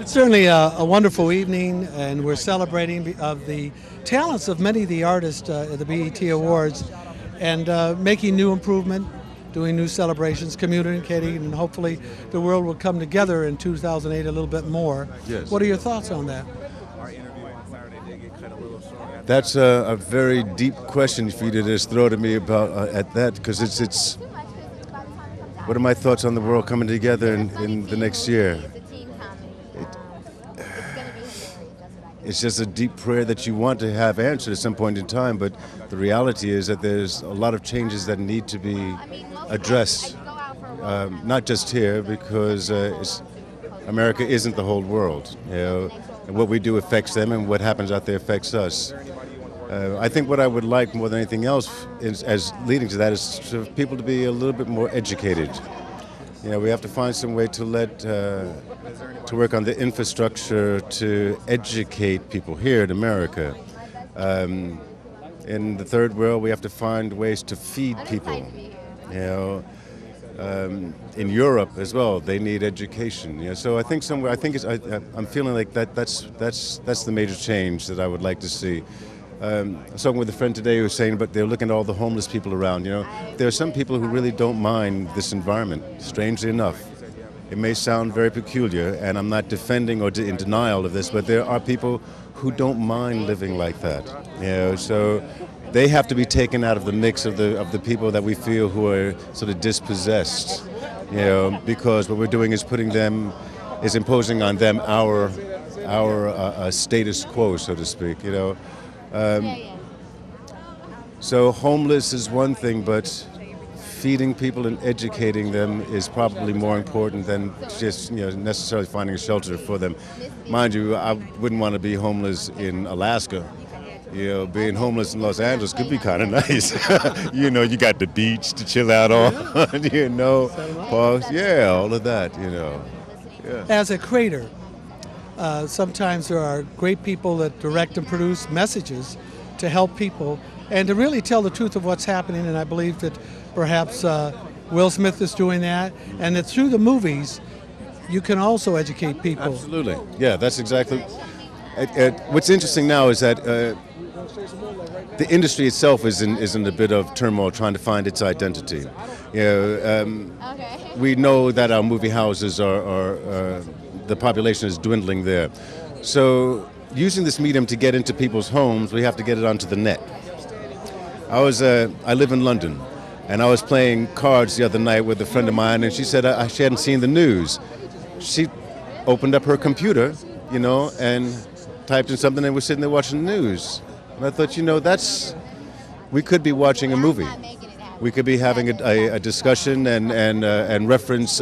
Certainly a wonderful evening, and we're celebrating of the talents of many of the artists at the BET Awards, and making new improvement, doing new celebrations, communicating, and hopefully the world will come together in 2008 a little bit more. Yes. What are your thoughts on that? That's a very deep question for you to just throw to me about at that, because it's. What are my thoughts on the world coming together in the next year? It's just a deep prayer that you want to have answered at some point in time, but the reality is that there's a lot of changes that need to be addressed, not just here, because America isn't the whole world. You know, and what we do affects them, and what happens out there affects us. I think what I would like more than anything else, as leading to that, is for people to be a little bit more educated. You know, we have to find some way to work on the infrastructure to educate people here in America. In the third world, we have to find ways to feed people. You know, in Europe as well, they need education. You know, so I think somewhere, I'm feeling like that's the major change that I would like to see. I was talking with a friend today who was saying, but they're looking at all the homeless people around. You know, there are some people who really don't mind this environment. Strangely enough, it may sound very peculiar, and I'm not defending or in denial of this, but there are people who don't mind living like that. You know, so they have to be taken out of the mix of the people that we feel who are sort of dispossessed. You know, because what we're doing is imposing on them our status quo, so to speak. You know. So homeless is one thing, but feeding people and educating them is probably more important than just necessarily finding a shelter for them. Mind you, I wouldn't want to be homeless in Alaska. You know, being homeless in Los Angeles could be kind of nice. You know, you got the beach to chill out on. You know, parks, all of that. You know. Yeah. As a creator, sometimes there are great people that direct and produce messages to help people and to really tell the truth of what's happening, and I believe that perhaps Will Smith is doing that, and that through the movies you can also educate people. Absolutely. Yeah, that's exactly. What's interesting now is that the industry itself is in a bit of turmoil trying to find its identity. You know, we know that our movie houses are the population is dwindling there. So using this medium to get into people's homes, we have to get it onto the net. I live in London, and I was playing cards the other night with a friend of mine, and she said she hadn't seen the news. She opened up her computer, you know, and typed in something, and we're sitting there watching the news. And I thought, you know, we could be watching a movie. We could be having a discussion and reference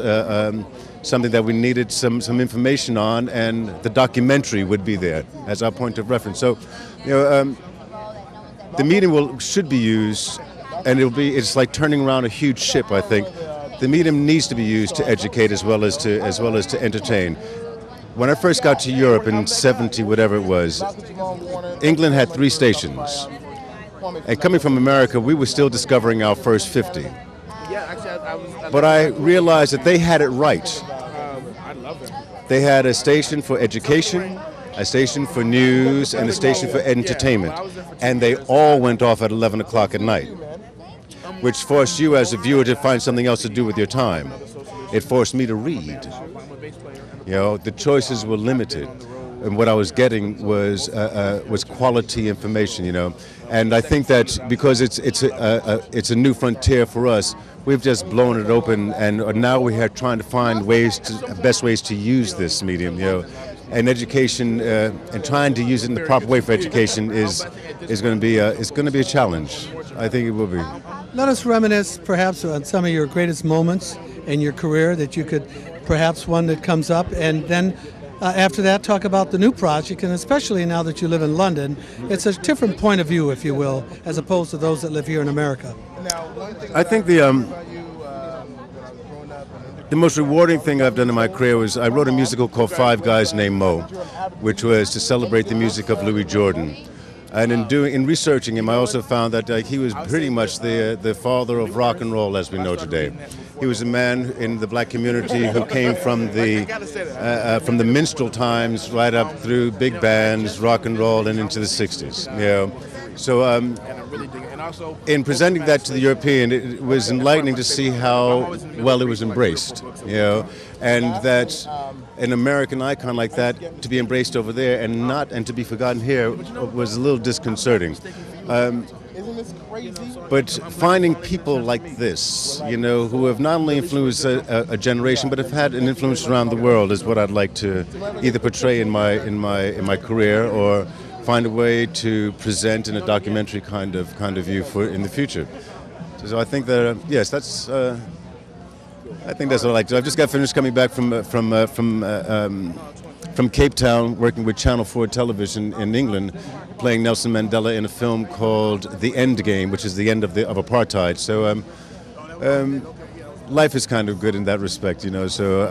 something that we needed some information on, and the documentary would be there as our point of reference. So, you know, the medium should be used, and it's like turning around a huge ship. I think the medium needs to be used to educate as well as to entertain. When I first got to Europe in '70, whatever it was, England had 3 stations. And coming from America, we were still discovering our first 50. But I realized that they had it right. They had a station for education, a station for news, and a station for entertainment. And they all went off at 11 o'clock at night, which forced you as a viewer to find something else to do with your time. It forced me to read. You know, the choices were limited. And what I was getting was quality information, you know. And I think that because it's a new frontier for us, we've just blown it open, and now we are trying to find best ways to use this medium, you know. And education and trying to use it in the proper way for education is going to be a challenge. I think it will be. Let us reminisce perhaps on some of your greatest moments in your career that you could, perhaps one that comes up, and then after that talk about the new project, and especially now that you live in London, it's a different point of view, if you will, as opposed to those that live here in America. I think the most rewarding thing I've done in my career was I wrote a musical called Five Guys Named Mo, which was to celebrate the music of Louis Jordan. And in researching him, I also found that he was pretty much the father of rock and roll as we know today. He was a man in the black community who came from the minstrel times right up through big bands, rock and roll, and into the '60s. You know, so in presenting that to the European, it was enlightening to see how well it was embraced. You know, and that an American icon like that to be embraced over there and to be forgotten here was a little disconcerting. But finding people like this, you know, who have not only influenced a generation but have had an influence around the world is what I'd like to either portray in my career or find a way to present in a documentary kind of view for in the future. So I think that yes, that's. I think that's what I like to do. I've just got finished coming back from Cape Town, working with Channel 4 Television in England, playing Nelson Mandela in a film called The End Game, which is the end of apartheid. So life is kind of good in that respect, you know. So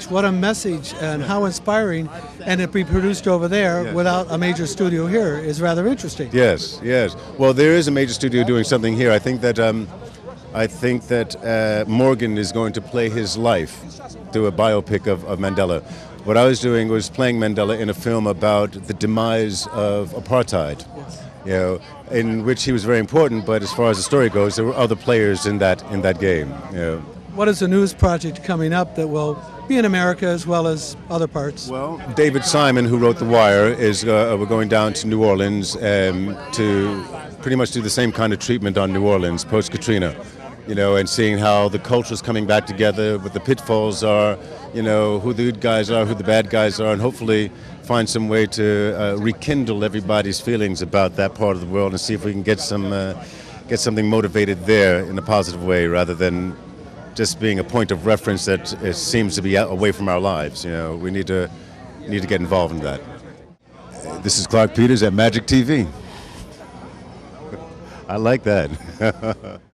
what a message, and how inspiring, and it be produced over there without a major studio here is rather interesting. Yes, yes. Well, there is a major studio doing something here. I think that Morgan is going to play his life, do a biopic of Mandela. What I was doing was playing Mandela in a film about the demise of apartheid, you know, in which he was very important. But as far as the story goes, there were other players in that game. You know. What is the news project coming up that will be in America as well as other parts? Well, David Simon, who wrote The Wire, is we're going down to New Orleans to pretty much do the same kind of treatment on New Orleans post-Katrina. You know, and seeing how the culture's coming back together, what the pitfalls are, you know, who the good guys are, who the bad guys are, and hopefully find some way to rekindle everybody's feelings about that part of the world and see if we can get something motivated there in a positive way rather than just being a point of reference that seems to be away from our lives. You know, we need to get involved in that. This is Clark Peters at Magic TV. I like that.